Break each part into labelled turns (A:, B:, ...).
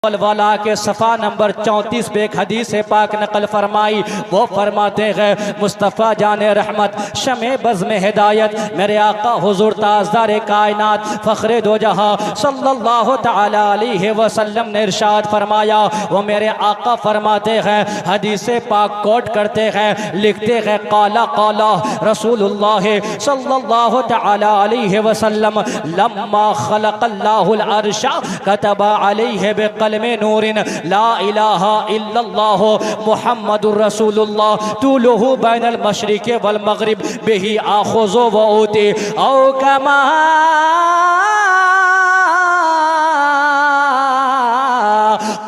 A: वाला के सफ़ा नंबर 34 पे एक हदीस पाक नकल फरमाई। वो फरमाते हैं मुस्तफ़ा जाने रहमत शमे बज़्म हिदायत मेरे आका हुज़ूर ताज़दार कायनात फ़ख्रे दो जहां सल्लल्लाहु तआला अलैहि वसल्लम ने इरशाद फरमाया। वो मेरे आका फरमाते हैं, हदीस पाक कोट करते हैं, लिखते हैं, काला काला रसूलुल्लाह सल्लल्लाहु तआला अलैहि वसल्लम लम्मा खलक़ल्लाहुल अर्श कतबा अलैहि में नूरिन ला इलाहा इल्लल्लाह मुहम्मदुर रसूलुल्लाह तुलुहु बैनल मशरिक़ वल मग़रिब बिही आख़ुज़ु व ऊती औ कमा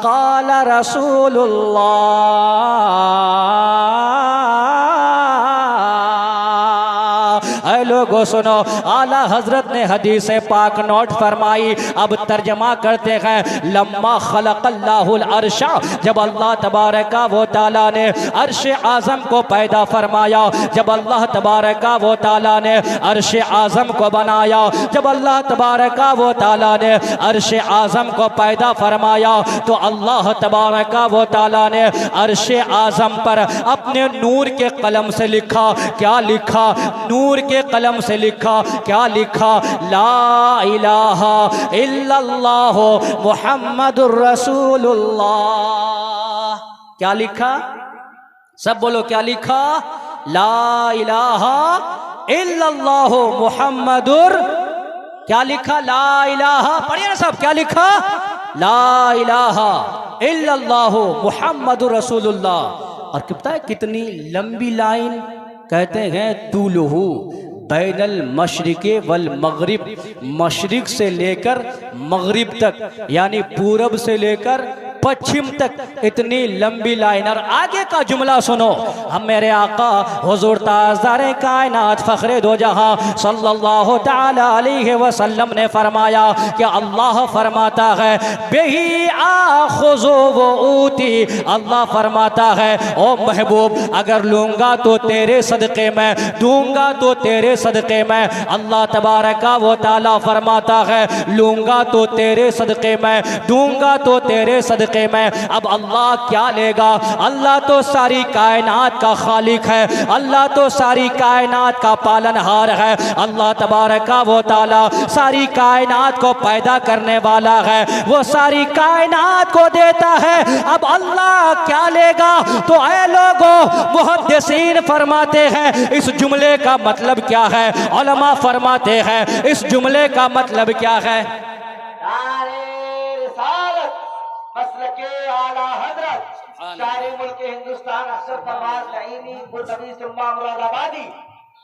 A: क़ाल रसूलुल्लाह। लोगों सुनो, आला हजरत ने हदीस पाक नोट फरमाई। अब तर्जमा करते हैं, लम्मा खलक़ल्लाहुल अर्श, जब अल्लाह तबारका व तआला ने अर्श आज़म को पैदा फरमाया, जब अल्लाह तबारका व तआला ने अर्श आज़म को बनाया, जब अल्लाह तबारका व तआला ने अर्श आज़म को पैदा फरमाया, तो अल्लाह तबारका व तआला ने अर्श आज़म पर अपने नूर के कलम से लिखा। क्या लिखा? नूर के कलम से लिखा। क्या लिखा? ला इलाहा इल्लल्लाह मुहम्मदुर रसूलुल्लाह। क्या लिखा? सब बोलो, क्या लिखा? ला इलाहा इल्लल्लाह मुहम्मदुर, क्या लिखा? ला इलाहा, पढ़िए ना सब, क्या लिखा? ला इलाहा इल्लल्लाह मुहम्मदुर रसूलुल्लाह। और पता है कितनी लंबी लाइन? कहते हैं तुलुहु बैनल मशरिक़े वल मग़रिब, मशरिक़ से लेकर मग़रिब तक, यानी पूरब से लेकर पश्चिम तक, इतनी लंबी लाइन। और आगे का जुमला सुनो, हम मेरे आका हुज़ूर ताज़दार कायनात फ़ख्रे दो जहां सल्लल्लाहु तआला अलैहि वसल्लम ने फरमाया कि अल्लाह फरमाता है बिही आख़ुज़ु व ऊती, अल्लाह फरमाता है ओ महबूब, अगर लूँगा तो तेरे सदक़े में, दूँगा तो तेरे सदक़े में। अल्लाह तबारका व तआला फरमाता है लूँगा तो तेरे सदक़े में, दूँगा तो तेरे सदक़े में। अब अल्लाह क्या लेगा? अल्लाह तो सारी कायनात का खालिक है, अल्लाह तो सारी कायनात का पालनहार है, अल्लाह तबारका व तआला सारी कायनात को पैदा करने वाला है, वो सारी कायनात को देता है। अब अल्लाह क्या लेगा? तो ऐ लोगों, मुहद्दिसीन फरमाते हैं इस जुमले का मतलब क्या है? उलमा फरमाते हैं इस जुमले का मतलब क्या है?
B: मसलके आला हजरत सारे मुल्क हिंदुस्तान अक्सर फरमाज नईमी बुरदबी सुम्मा मुरादाबादी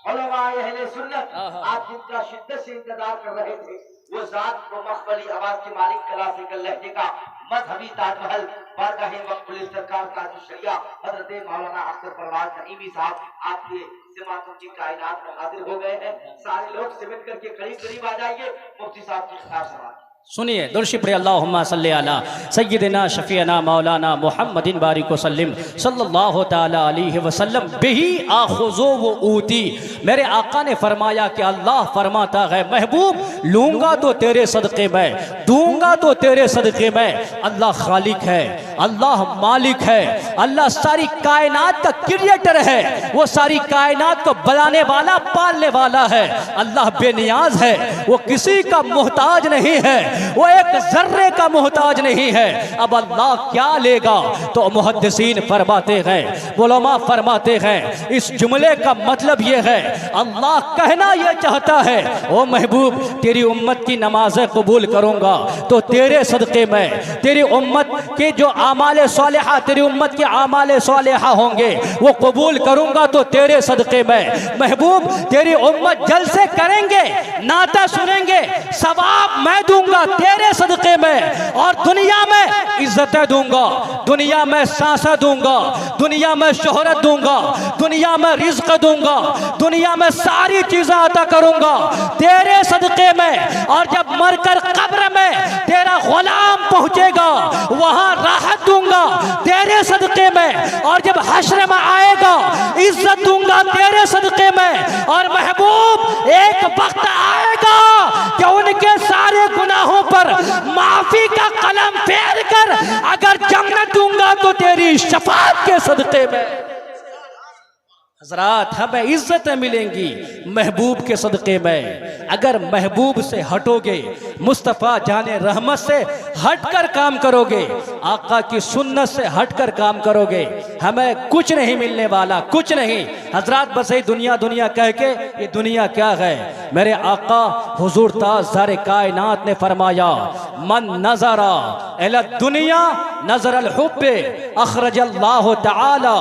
B: उलमाए अहले सुन्नत, आप जिनका शिद्दत से इंतजार कर रहे थे, वो जात को मखबली आवाज के मालिक क्लासिकल लहजे का मजहबी ताजमहल बारगाहे मकबूल सरकार का शरिया हजरत मौलाना अख्तर परवाज नईमी साहब आपके जमातों की कायनात में हाजिर हो गए हैं। सारे लोग सिमट करके करीब करीब आ जाइए, मुफ्ती साहब की खिताब सवाल
A: सुनिए। दुरुद पढ़िए, अल्लाहुम्मा सल्ली अला सय्यिदिना शफीअना मौलाना मुहम्मदिन बारिक वसल्लम सल्लल्लाहु तआला अलैहि वसल्लम बिही आख़ुज़ु व ऊती। मेरे आका ने फरमाया कि अल्लाह फरमाता है महबूब, लूँगा तो तेरे सदक़े में, दूँगा तो तेरे सदक़े में। अल्लाह खालिक है, अल्लाह मालिक है, अल्लाह सारी कायनात का क्रिएटर है, वो सारी कायनात को बनाने वाला, पालने वाला है। अल्लाह बेनियाज है, वो किसी का मोहताज नहीं है, वो एक जर्रे का मोहताज नहीं है। अब अल्लाह क्या लेगा? तो मुहद्दिसीन फरमाते हैं, उलमा फरमाते हैं इस जुमले का मतलब ये है, अल्लाह कहना ये चाहता है ओ महबूब, तेरी उम्मत की नमाज़ें कबूल करूंगा तो तेरे सदक़े में, तेरी उम्मत के जो आमाले सालिहा, तेरी उम्मत के आमाले सालिहा होंगे वो कबूल करूंगा तो तेरे सदक़े में। महबूब, तेरी उम्मत जलसे करेंगे, नाता सुनेंगे, सवाब मैं दूंगा तेरे सदक़े में, और दुनिया में इज्जतें दूंगा, दुनिया में सांसें दूंगा, दुनिया में शोहरत दूंगा, दुनिया में रिज़्क़ दूंगा, दुनिया में सारी चीजें अता करूंगा तेरे सदक़े में। और जब मरकर कब्र में तेरा गुलाम पहुंचेगा, वहां राहत दूंगा तेरे सदक़े में। और जब हश्र में आएगा, इज्जत दूंगा तेरे सदक़े में। और महबूब, एक वक्त आएगा कि उनके सारे गुनाहों पर माफी का कलम फेर कर, अगर जन्नत दूंगा तो तेरी शफाअत के सदक़े में। हजरात, हमें इज्जतें मिलेंगी महबूब के सदक़े में। अगर महबूब से हटोगे, मुस्तफ़ा जाने रहमत से हटकर काम करोगे, आका की सुन्नत से हटकर काम करोगे, हमें कुछ नहीं मिलने वाला, कुछ नहीं। हजरात, बस यही दुनिया दुनिया कह के, ये दुनिया क्या है? मेरे आका हुजूर ताज़दार कायनात ने फरमाया, मन नज़रा इला दुनिया नज़र अल हुब्बे अखरजल्लाहु तआला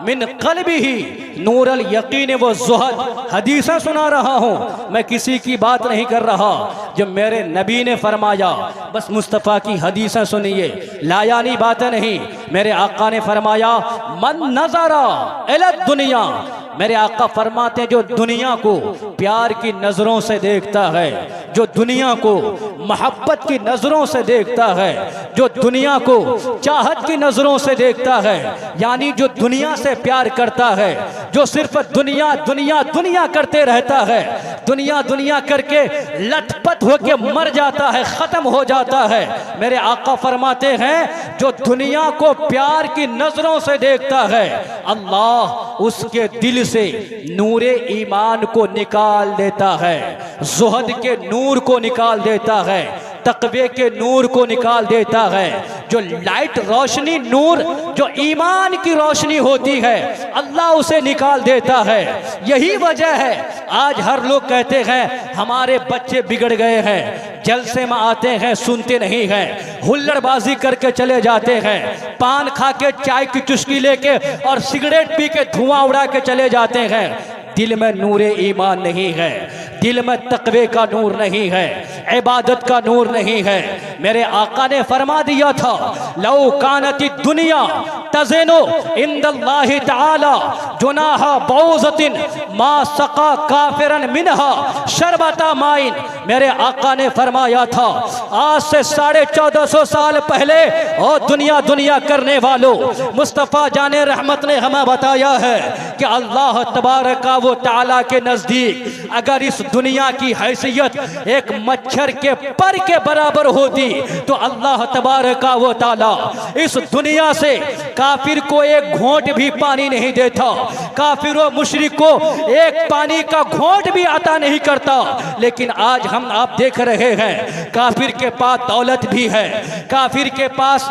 A: मिन क़ल्बिही नूरल यकीन व ज़ुहद। हदीसें सुना रहा हूँ, मैं किसी की बात नहीं कर रहा। जो मेरे नबी ने फरमाया, बस मुस्तफ़ा की हदीसें सुनिए, लायानी बातें नहीं। मेरे आका ने फरमाया, मन नज़रा इला दुनिया, मेरे आका फरमाते हैं जो दुनिया को प्यार की नजरों से देखता है, जो दुनिया को मोहब्बत की नजरों से देखता है, जो दुनिया को चाहत की नजरों से देखता है, यानी जो दुनिया से प्यार करता है, जो सिर्फ दुनिया दुनिया दुनिया करते रहता है, दुनिया दुनिया करके लथपथ होके मर जाता है, खत्म हो जाता है। मेरे आका फरमाते हैं जो दुनिया को प्यार की नजरों से देखता है, अल्लाह उसके दिल से नूरे ईमान को निकाल देता है, ज़ुहद के नूर को निकाल देता है, तक़वे के नूर को निकाल देता है। जो लाइट रोशनी नूर, जो ईमान की रोशनी होती है, अल्लाह उसे निकाल देता है। यही वजह है आज हर लोग कहते हैं हमारे बच्चे बिगड़ गए हैं, जलसे में आते हैं सुनते नहीं हैं, हुल्लड़बाजी करके चले जाते हैं, पान खा के चाय की चुस्की लेके और सिगरेट पी के धुआं उड़ा के चले जाते हैं। दिल में नूरे ईमान नहीं है, दिल में तक़वे का नूर नहीं है, इबादत का नूर नहीं है। मेरे आका ने फरमा दिया था, लौ कानती दुनिया तज़ेनो इंदल्लाहि तआला जुनाहा बौज़तिन मा सका काफिरन मिनहा शरबता माइन। मेरे आका ने फरमाया था, आज से 1450 साल पहले, और दुनिया दुनिया करने वालों, मुस्तफ़ा जाने रहमत ने हमें बताया है कि अल्लाह तबारक व तआला के नज़दीक अगर इस दुनिया की हैसियत एक मच्छर के पर के बराबर होती तो अल्लाह तबारक व तआला इस दुनिया से काफिर को एक घोंट भी पानी नहीं देता, काफिर व मुशरिक को एक पानी का घोंट भी अता नहीं करता। लेकिन आज हम आप देख रहे हैं, काफिर के पास दौलत भी है, काफिर के पास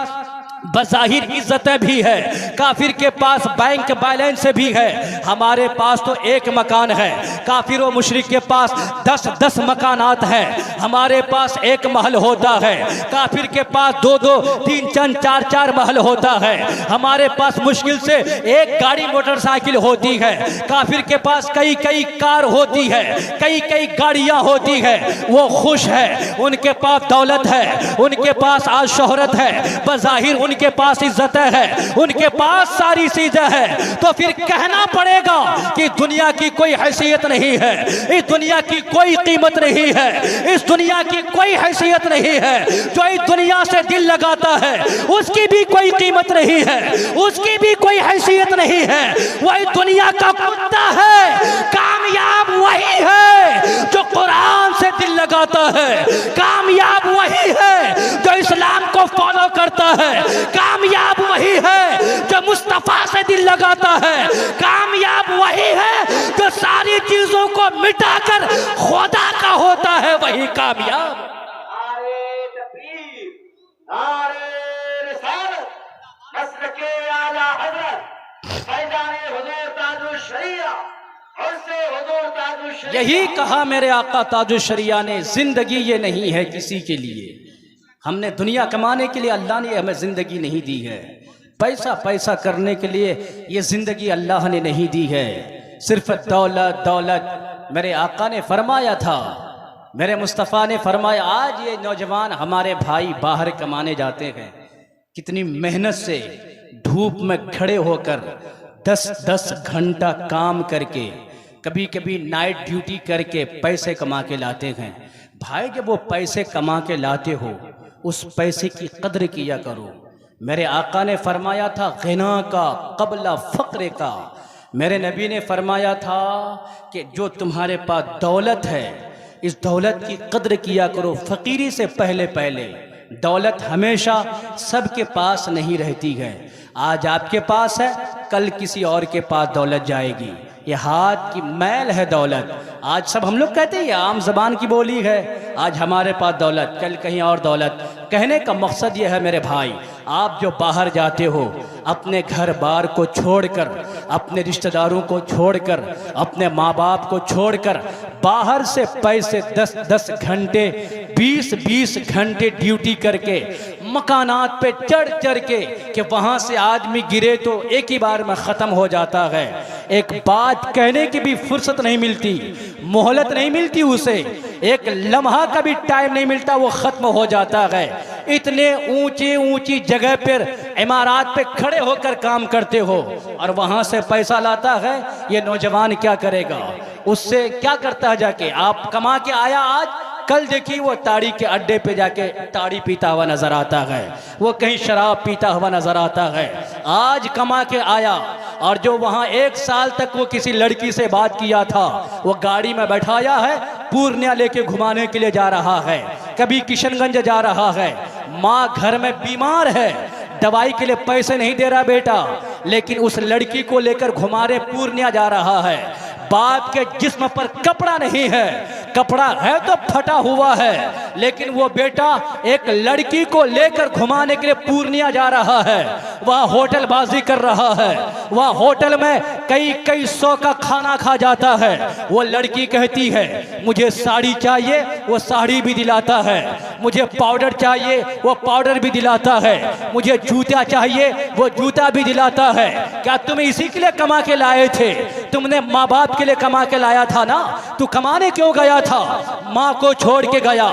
A: बज़ाहिर इज्जतें भी है, काफिर के पास बैंक बैलेंस भी है। हमारे पास तो एक मकान है, काफिर व मुशरिक के पास 10-10 मकानात हैं। हमारे पास एक महल होता है, काफिर के पास 2-2, 3-3, 4-4 महल होता है। हमारे पास मुश्किल से एक गाड़ी मोटरसाइकिल होती है, काफिर के पास कई कार होती है, कई गाड़ियां होती है। वो खुश है, उनके पास दौलत है, उनके पास आज शोहरत है, बज़ाहिर उनके पास इज्जत है, उनके पास सारी चीजें हैं। तो फिर कहना पड़ेगा कि दुनिया की कोई हैसियत नहीं है, इस दुनिया की कोई कीमत नहीं है, इस दुनिया की कोई हैसियत नहीं है। जो इस दुनिया से दिल लगाता है उसकी भी कोई कीमत नहीं है, उसकी भी कोई हैसियत नहीं है। वही दुनिया का कुत्ता है, कामयाब वही है जो कुरान से दिल लगाता है, कामयाब वही है जो इस्लाम को फॉलो करता है, कामयाब वही है जो मुस्तफा से दिल लगाता है, कामयाब वही है जो सारी चीजों को मिटाकर खुदा का होता है, वही कामयाब।
B: नारे तकबीर, नारे रिसालत, मसलके आला हज़रत फैज़ाने हुज़ूर ताजुश शरिया, उससे हुज़ूर ताजुश शरिया।
A: यही कहा मेरे आका ताजुश शरिया ने, जिंदगी ये नहीं है किसी के लिए, हमने दुनिया कमाने के लिए अल्लाह ने हमें ज़िंदगी नहीं दी है, पैसा करने के लिए ये ज़िंदगी अल्लाह ने नहीं दी है। सिर्फ दौलत मेरे आका ने फरमाया था, मेरे मुस्तफ़ा ने फरमाया, आज ये नौजवान हमारे भाई बाहर कमाने जाते हैं, कितनी मेहनत से धूप में खड़े होकर 10-10 घंटा काम करके, कभी कभी नाइट ड्यूटी करके पैसे कमा के लाते हैं। भाई जब वो पैसे कमा के लाते हो, उस पैसे की कद्र किया करो। मेरे आका ने फरमाया था, ग़िना का क़ब्ला फ़क़्र का। मेरे नबी ने फरमाया था कि जो तुम्हारे पास दौलत है, इस दौलत की कद्र किया करो फ़कीरी से पहले। दौलत हमेशा सबके पास नहीं रहती है। आज आपके पास है, कल किसी और के पास दौलत जाएगी। ये हाथ की मैल है दौलत। आज सब हम लोग कहते हैं, ये आम जबान की बोली है, आज हमारे पास दौलत, कल कहीं और दौलत। कहने का मकसद ये है मेरे भाई, आप जो बाहर जाते हो अपने घर बार को छोड़कर, अपने रिश्तेदारों को छोड़कर, अपने माँ बाप को छोड़कर बाहर से पैसे 10-10 घंटे 20-20 घंटे ड्यूटी करके मकानात पे चढ़ के कि वहाँ से आदमी गिरे तो एक ही बार में ख़त्म हो जाता है। एक बात कहने की भी फुर्सत नहीं मिलती, मोहलत नहीं मिलती उसे, एक लम्हा का भी टाइम नहीं मिलता, वो ख़त्म हो जाता है। इतने ऊंची ऊंची जगह पर इमारत पे खड़े होकर काम करते हो और वहाँ से पैसा लाता है। ये नौजवान क्या करेगा, उससे क्या करता है जाके? आप कमा के आया आज, कल देखिए वो ताड़ी के अड्डे पे जाके ताड़ी पीता हुआ नजर आता है, वो कहीं शराब पीता हुआ नजर आता है। आज कमा के आया और जो वहाँ 1 साल तक वो किसी लड़की से बात किया था, वो गाड़ी में बैठाया है, पूर्णिया लेके घुमाने के लिए जा रहा है, कभी किशनगंज जा रहा है। माँ घर में बीमार है, दवाई के लिए पैसे नहीं दे रहा बेटा, लेकिन उस लड़की को लेकर घुमाने पूर्णिया जा रहा है। बाप के जिस्म पर कपड़ा नहीं है, कपड़ा है तो फटा हुआ है, लेकिन वो बेटा एक लड़की को लेकर घुमाने के लिए पूर्णिया जा रहा है। वह होटलबाजी कर रहा है, वह होटल में कई 100 का खाना खा जाता है। वो लड़की कहती है मुझे साड़ी चाहिए, वो साड़ी भी दिलाता है, मुझे पाउडर चाहिए, वो पाउडर भी दिलाता है, मुझे जूता चाहिए, वो जूता भी दिलाता है। क्या तुम इसी के लिए कमा के लाए थे? तुमने माँ बाप के लिए कमा के लाया था ना, तू कमाने क्यों गया था? माँ को छोड़ के गया,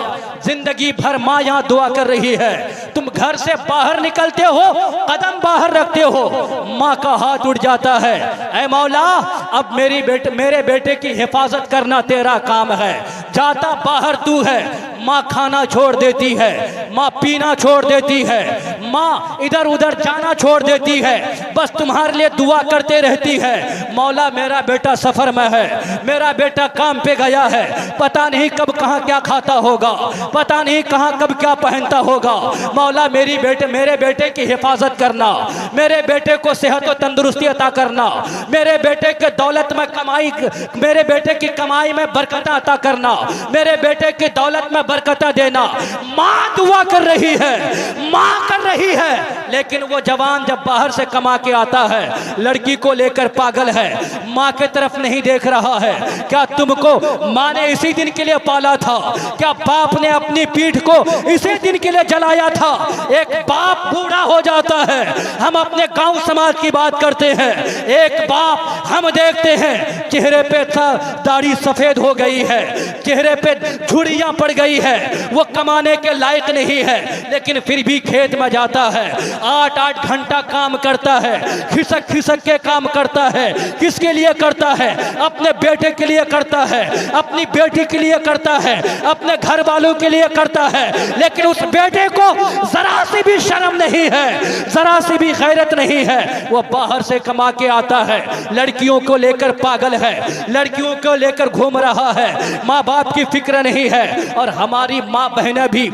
A: जिंदगी भर माँ यहाँ दुआ कर रही है, तुम घर से बाहर निकलते हो, कदम बाहर रखते हो, माँ का हाथ उठ जाता है। ऐ मौला, अब मेरे बेटे की हिफाजत करना तेरा काम है। जाता बाहर तू है, माँ खाना छोड़ देती है, माँ पीना छोड़ देती है, माँ इधर उधर जाना छोड़ देती है, बस तुम्हारे लिए दुआ करते रहती है। मौला मेरा बेटा सफर में है, मेरा बेटा काम पे गया है, पता नहीं कब कहाँ क्या खाता होगा, पता नहीं कहाँ कब क्या पहनता होगा। मौला मेरे बेटे की हिफाजत करना, मेरे बेटे को सेहत और तंदुरुस्ती अता करना, मेरे बेटे के दौलत में कमाई, मेरे बेटे की कमाई में बरकत अता करना, मेरे बेटे की दौलत में बरकत देना। माँ दुआ कर रही है, माँ कर रही है, लेकिन वो जवान जब बाहर से कमा के आता है, लड़की को लेकर पागल है, माँ के तरफ नहीं देख रहा है। क्या तुमको माँ ने इसी दिन के लिए पाला था? क्या बाप ने अपनी पीठ को इसी दिन के लिए जलाया था? एक बाप बूढ़ा हो जाता है, हम अपने गांव समाज की बात करते हैं, एक बाप हम देखते हैं चेहरे पे दाढ़ी सफेद हो गई है, चेहरे पे झुर्रियां पड़ गई है, वो कमाने के लायक नहीं है, लेकिन फिर भी खेत में जाता है, 8-8 घंटा काम करता है, खिसक के काम करता है। किसके लिए करता है? अपने बेटे के लिए करता है, अपनी बेटी के लिए करता है, अपने घर वालों के लिए करता है, लेकिन उस बेटे को जरा सी भी शर्म नहीं है, जरा सी भी गैरत नहीं है। वो बाहर से कमा के आता है, लड़कियों को लेकर पागल है, लड़कियों को लेकर घूम रहा है, माँ बाप की फिक्र नहीं है। और हमारी माँ बहनें भी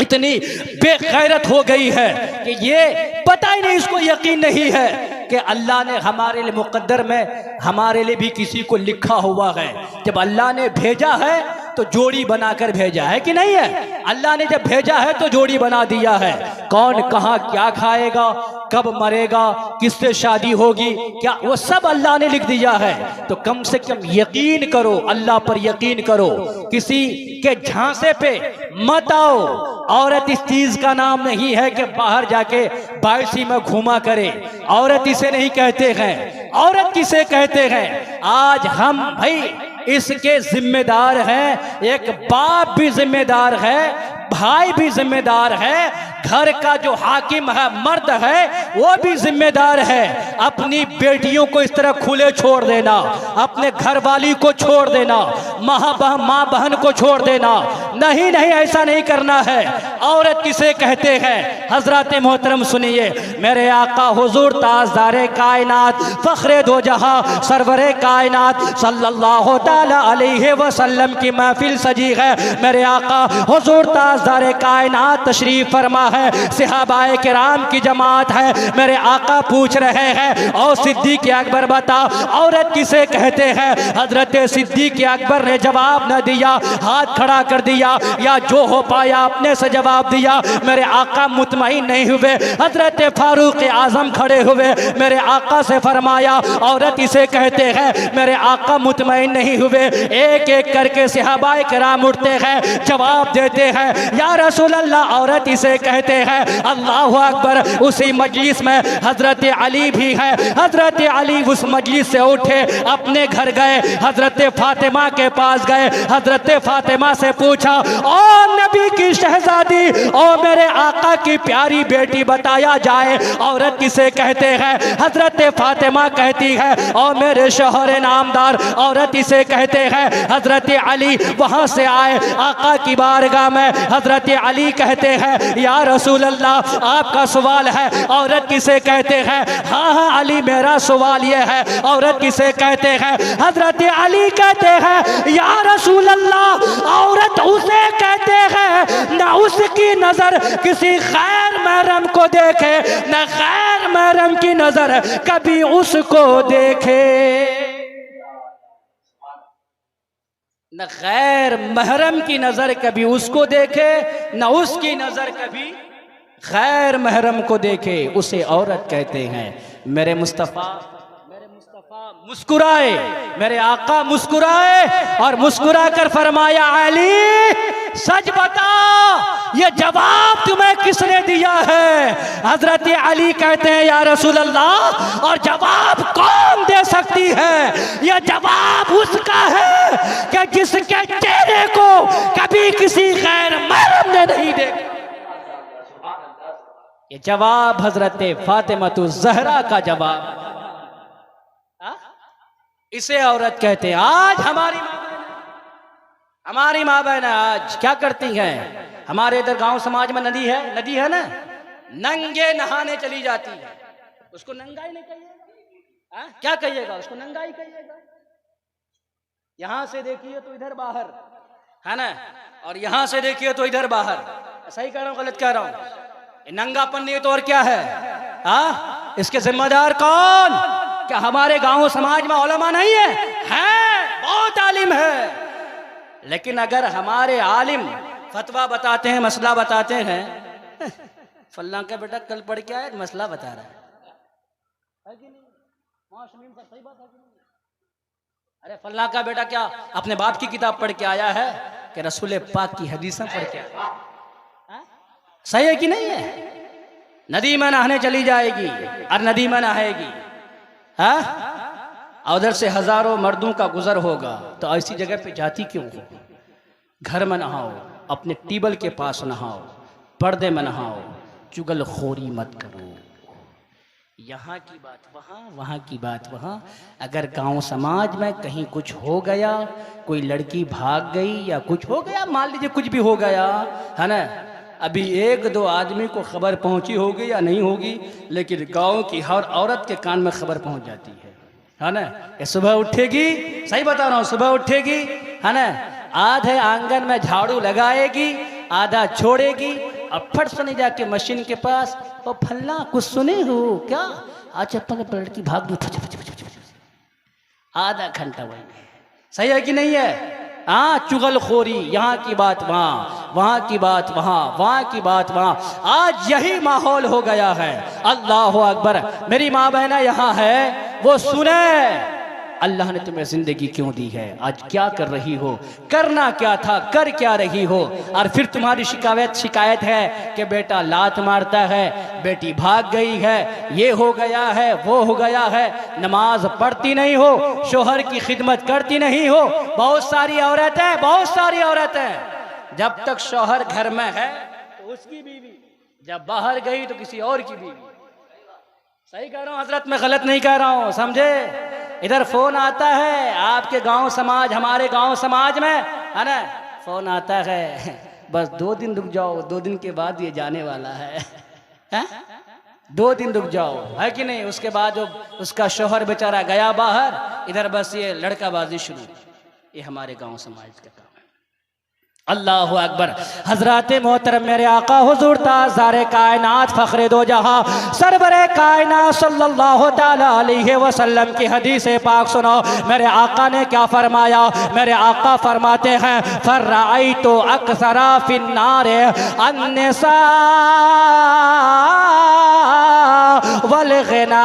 A: इतनी बेगैरत हो गई है कि ये पता ही नहीं, इसको यकीन नहीं है कि अल्लाह ने हमारे लिए मुकद्दर में हमारे लिए भी किसी को लिखा हुआ है। जब अल्लाह ने भेजा है तो जोड़ी बनाकर भेजा है कि नहीं है? अल्लाह ने जब भेजा है तो जोड़ी बना दिया है। कौन कहाँ क्या खाएगा, कब मरेगा, किससे शादी होगी, क्या, वो सब अल्लाह ने लिख दिया है। तो कम से कम यकीन करो, अल्लाह पर यकीन करो, किसी के झांसे पे मत आओ। औरत इस चीज का नाम नहीं है कि बाहर जाके बाइसी में घूमा करे। औरत इसे नहीं कहते हैं। औरत किसे कहते हैं? आज हम भाई इसके जिम्मेदार हैं, एक बाप भी जिम्मेदार है, भाई भी जिम्मेदार है, घर का जो हाकिम है, मर्द है, वो भी जिम्मेदार है। अपनी बेटियों को इस तरह खुले छोड़ देना, अपने घर वाली को छोड़ देना, माँ बहन को छोड़ देना, नहीं नहीं, ऐसा नहीं करना है। औरत किसे कहते हैं? हजरत मोहतरम सुनिए, मेरे आका हुजूर ताजदारे कायनात, फखरे दो जहां, सरवरे कायनात सल्लल्लाहु ताला अलैहि वसल्लम की महफिल सजी है। मेरे आका हुजूर ताजदारे कायनात तशरीफ फरमा है, सहाबाए किराम की जमात है। मेरे आका पूछ रहे हैं, और सिद्दीक अकबर बता, औरत किसे कहते हैं? हजरत सिद्दीक अकबर ने जवाब न दिया, हाथ खड़ा कर दिया, या जो हो पाया अपने से जवाब दिया। मेरे आका मुतमईन नहीं हुए। हजरत फारूक आजम खड़े हुए, मेरे आका से फरमाया, औरत इसे कहते हैं। मेरे आका मुतमईन नहीं हुए। एक एक करके सहाबाए किराम उठते हैं, जवाब देते हैं, या रसूल अल्लाह, औरत इसे कहते हैं। अल्लाह अकबर। उसी मजलिस में हजरत अली भी है। हजरत अली उस मजलिस से उठे, अपने घर गए, हजरत फातिमा के पास गए। हजरत फातिमा से पूछा, ओ नबी की शहजादी, ओ मेरे आका की प्यारी बेटी, बताया जाए औरत किसे कहते हैं? हजरत फातिमा कहती है, ओ मेरे शोहर नामदार, औरत इसे कहते हैं। हजरत अली वहां से आए, आका की बारगाह में। हजरत अली कहते हैं, या रसूल अल्लाह, आपका सवाल है, औरत किसे कहते हैं? हाँ हाँ अली, मेरा सवाल यह है, औरत किसे कहते हैं? हजरत अली कहते हैं, या रसूल अल्लाह, औरत उसे कहते हैं न उसकी नजर किसी गैर महरम को देखे, न गैर महरम की नजर कभी उसको देखे, न गैर महरम की नजर कभी उसको देखे, न उसकी नजर कभी गैर महरम को देखे, उसे औरत कहते हैं। मेरे मुस्तफ़ा मुस्कुराए, मेरे आका मुस्कुराए, और मुस्कुरा कर फरमाया, अली सच बता, ये जवाब तुम्हें किसने दिया है? हजरत अली कहते हैं, या रसूल अल्लाह, और जवाब कौन दे सकती है? ये जवाब उसका है कि जिसके चेहरे को कभी किसी गैर महरम ने नहीं देखा। ये जवाब हजरत फातिमा ज़हरा का जवाब। इसे औरत कहते हैं। आज हमारी माँ बहन आज क्या करती हैं? हमारे इधर गांव समाज में नदी है ना, नंगे नहाने चली जाती है। उसको नंगाई नहीं कहिएगा, क्या कहिएगा? उसको नंगाई कहिएगा। यहां से देखिए तो इधर बाहर है ना, और यहां से देखिए तो इधर बाहर। सही कह रहा हूं, गलत कह रहा हूं? नंगापन नहीं तो और क्या है? इसके जिम्मेदार कौन? क्या हमारे गांव समाज में उलमा नहीं है? बहुत आलिम है। लेकिन अगर हमारे आलिम फतवा बताते हैं, मसला बताते हैं, फल्ला का बेटा कल पढ़ के आया, मसला बता रहा है कि नहीं? सही बात है कि नहीं? अरे फल्ला का बेटा क्या अपने बाप की किताब पढ़ के आया है कि रसूल पाक की हदीसें पढ़ के आया? सही है कि नहीं है? नदी में नहाने चली जाएगी और नदी में नहाएगी, उधर से हजारों मर्दों का गुजर होगा, तो ऐसी जगह पे जाती क्यों हो? घर में नहाओ, अपने टेबल के पास नहाओ, पर्दे में नहाओ, चुगलखोरी मत करो। यहाँ की बात वहाँ, वहाँ की बात वहाँ। अगर गांव समाज में कहीं कुछ हो गया, कोई लड़की भाग गई या कुछ हो गया, मान लीजिए कुछ भी हो गया है ना, अभी एक दो आदमी को खबर पहुंची होगी या नहीं होगी, लेकिन गांव की हर औरत के कान में खबर पहुंच जाती है ना। ये सुबह उठेगी, सही बता रहा हूँ, सुबह उठेगी है ना, आधे आंगन में झाड़ू लगाएगी, आधा छोड़ेगी, और फट से नहीं जाके मशीन के पास, वो फल्ला कुछ सुने हो क्या? आज चप्पल पर लड़की भाग दो, आधा घंटा वही। सही है कि नहीं है? चुगलखोरी, यहाँ की बात वहाँ, वहाँ की बात वहाँ, वहाँ की बात वहाँ। आज यही माहौल हो गया है। अल्लाह अकबर। मेरी माँ बहना यहाँ है, वो सुने अल्लाह ने तुम्हें जिंदगी क्यों दी है, आज क्या कर रही हो, करना क्या था, कर क्या रही हो, और फिर तुम्हारी शिकायत है कि बेटा लात मारता है, बेटी भाग गई है, ये हो गया है, वो हो गया है, नमाज पढ़ती नहीं हो, शोहर की खिदमत करती नहीं हो। बहुत सारी औरतें, बहुत सारी औरतें, जब तक शोहर घर में है तो उसकी बीवी, जब बाहर गई तो किसी और की बीवी। सही कह रहा हूँ हजरत, मैं गलत नहीं कह रहा हूँ, समझे। इधर फोन आता है आपके गांव समाज, हमारे गांव समाज में है ना, फोन आता है बस 2 दिन रुक जाओ, 2 दिन के बाद ये जाने वाला है, 2 दिन रुक जाओ, है कि नहीं। उसके बाद जो उसका शौहर बेचारा गया बाहर, इधर बस ये लड़काबाजी शुरू। ये हमारे गांव समाज का काम है। अल्लाह अकबर। हजरत मोहतरम मेरे आका हुजूर ताज़ारे कायनात फ़ख्रे दो जहां सरवरे कायनात सल्लल्लाहु ताला अलैहि वसल्लम की हदीस पाक सुनो। मेरे आका ने क्या फरमाया। मेरे आका फरमाते हैं फर्राइतु अक्सरा फिन्नार अन्निसा वल गिना।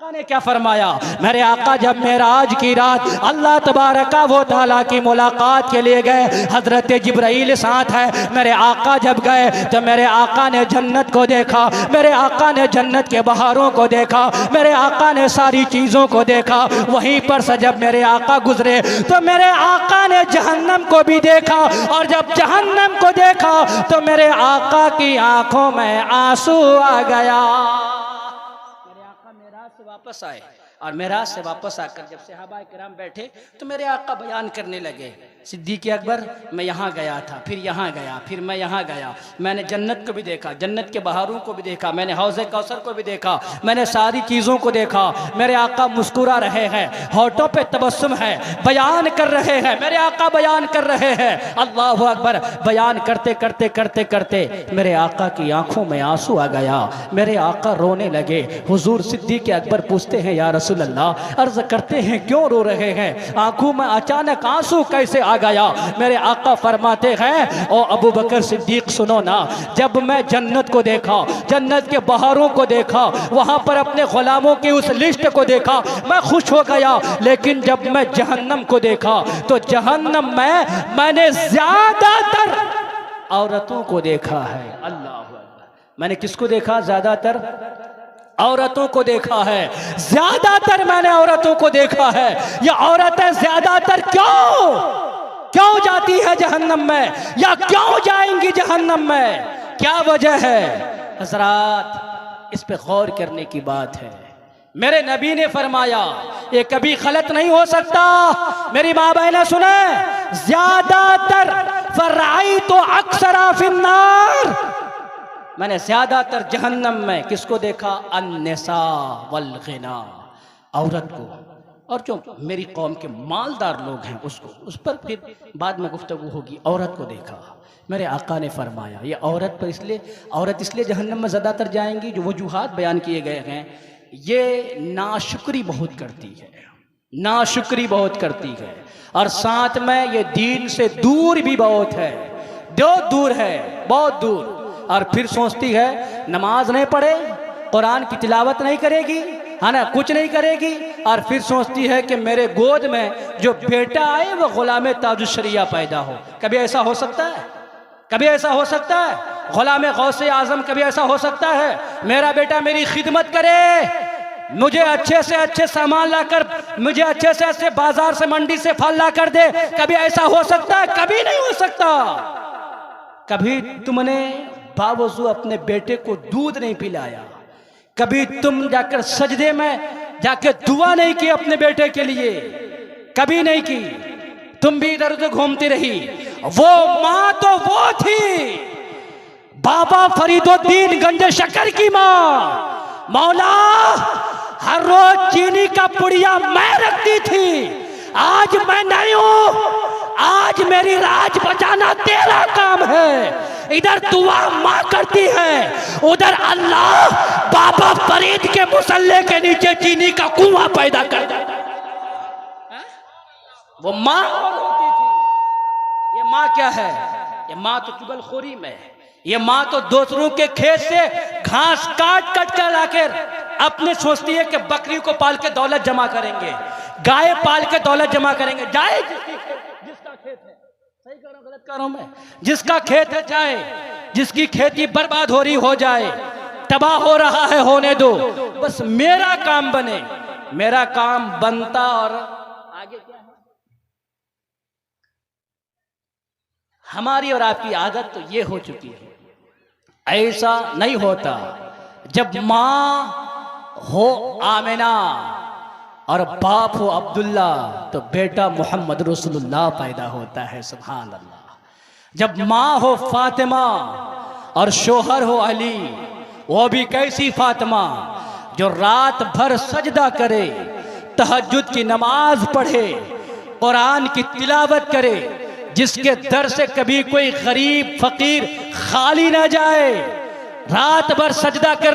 A: ने क्या फरमाया। मेरे आका जब मेराज की रात अल्लाह तबारका व तआला की मुलाकात के लिए गए, हजरत जिब्राइल साथ है। मेरे आका जब गए तो मेरे आका ने जन्नत को देखा, मेरे आका ने जन्नत के बहारों को देखा, मेरे आका ने सारी चीज़ों को देखा। वहीं पर से जब मेरे आका गुजरे तो मेरे आका ने जहन्नम को भी देखा, और जब जहन्नम को देखा तो मेरे आका की आंखों में आंसू आ गया। वापस आए और मेराज से वापस आकर जब सहाबा किराम बैठे तो मेरे आका बयान करने लगे, सिद्दीक़ अकबर मैं यहाँ गया था, फिर यहाँ गया, फिर मैं यहाँ गया, मैंने जन्नत को भी देखा, जन्नत के बहारों को भी देखा, मैंने हौज़े कौसर को भी देखा, मैंने सारी चीज़ों को देखा। मेरे आका मुस्कुरा रहे हैं, होठों पे तबस्सुम है, बयान कर रहे हैं, मेरे आका बयान कर रहे हैं। अल्लाह अकबर। बयान करते करते करते करते मेरे आका की आंखों में आंसू आ गया। मेरे आका रोने लगे। हुजूर सिद्दीक़ अकबर पूछते हैं या रसूल अल्लाह, अर्ज करते हैं क्यों रो रहे हैं, आंखों में अचानक आंसू कैसे आ गया। मेरे आका फरमाते हैं ओ अबू बकर सिद्दीक सुनो ना, जब मैं जन्नत को देखा, जन्नत के बहारों को देखा, वहां पर अपने गुलामों की उस लिस्ट को देखा, मैं खुश हो गया। लेकिन जब मैं जहन्नम को देखा तो जहन्नम में मैंने ज्यादातर औरतों को देखा है। अल्लाह अकबर। मैंने किसको देखा? ज्यादातर औरतों को देखा है। ज्यादातर मैंने औरतों को देखा है। ये औरतें ज्यादातर क्यों जाती है जहन्नम में, या क्यों जाएंगी जहन्नम में, क्या वजह है? हजरात इस पे गौर करने की बात है। मेरे नबी ने फरमाया ये कभी गलत नहीं हो सकता। मेरी माँ बहनें सुने, ज्यादातर फराई तो अक्सरा फिन्नार, मैंने ज्यादातर जहन्नम में किसको देखा? अन्निसा वल गिना, औरत को, और जो मेरी कौम के मालदार लोग हैं उसको, उस पर फिर बाद में गुफ्तगू होगी। औरत को देखा। मेरे आका ने फरमाया ये औरत इसलिए जहन्नम में ज़्यादातर जाएंगी, जो वजूहात बयान किए गए हैं, ये नाशुक्री बहुत करती है, नाशुक्री बहुत करती है, और साथ में ये दीन से दूर भी बहुत है, दूर है, बहुत दूर। और फिर सोचती है नमाज नहीं पढ़े, कुरान की तिलावत नहीं करेगी, है ना, कुछ नहीं करेगी, और फिर सोचती है कि मेरे गोद में जो बेटा आए वो गुलाम ताजुशरिया पैदा हो। कभी ऐसा हो सकता है? कभी ऐसा हो सकता है? गुलाम गौसे आजम कभी ऐसा हो सकता है? मेरा बेटा मेरी खिदमत करे, मुझे अच्छे से अच्छे सामान लाकर, मुझे अच्छे से अच्छे बाजार से, मंडी से फल ला कर दे। कभी ऐसा हो सकता है? कभी नहीं हो सकता। कभी तुमने बावजूद अपने बेटे को दूध नहीं पिलाया, कभी तुम जाकर सजदे में जाकर दुआ नहीं की अपने बेटे के लिए, कभी नहीं की। तुम भी इधर उधर घूमती रही। वो माँ तो वो थी, बाबा फरीदुद्दीन गंज शक्कर की माँ। मौला हर रोज चीनी का पुड़िया मैं रखती थी, आज मैं नहीं हूं, आज मेरी राज बचाना तेरा काम है। इधर दुआ माँ करती है, उधर अल्लाह बाबा फरीद के मुसल्ले के नीचे चीनी का कुआं पैदा कर देता। वो माँ होती थी। ये माँ क्या है? ये माँ तो चुगलखोरी में है। ये माँ तो दूसरों के खेत से घास काट काट कर लाकर अपने सोचती है कि बकरी को पाल के दौलत जमा करेंगे, गाय पाल के दौलत जमा करेंगे। जाए जिसका खेत है, सही कर रहा हूं गलत कर रहा हूं मैं, जिसका खेत है जाए, जिसकी खेती बर्बाद हो रही हो जाए, तबाह हो रहा है होने दो, बस मेरा काम बने, मेरा काम बनता। और आगे क्या है? हमारी और आपकी आदत तो ये हो चुकी है, ऐसा नहीं होता। जब माँ हो आमिना और बाप हो अब्दुल्ला तो बेटा मोहम्मद रसूलुल्लाह पैदा होता है। सुभान अल्लाह। जब माँ हो फातिमा और शोहर हो अली, वो भी कैसी फातिमा जो रात भर सजदा करे, तहज्जुद की नमाज पढ़े, कुरान की तिलावत करे, जिसके दर से कभी कोई गरीब फकीर खाली ना जाए, रात भर सजदा कर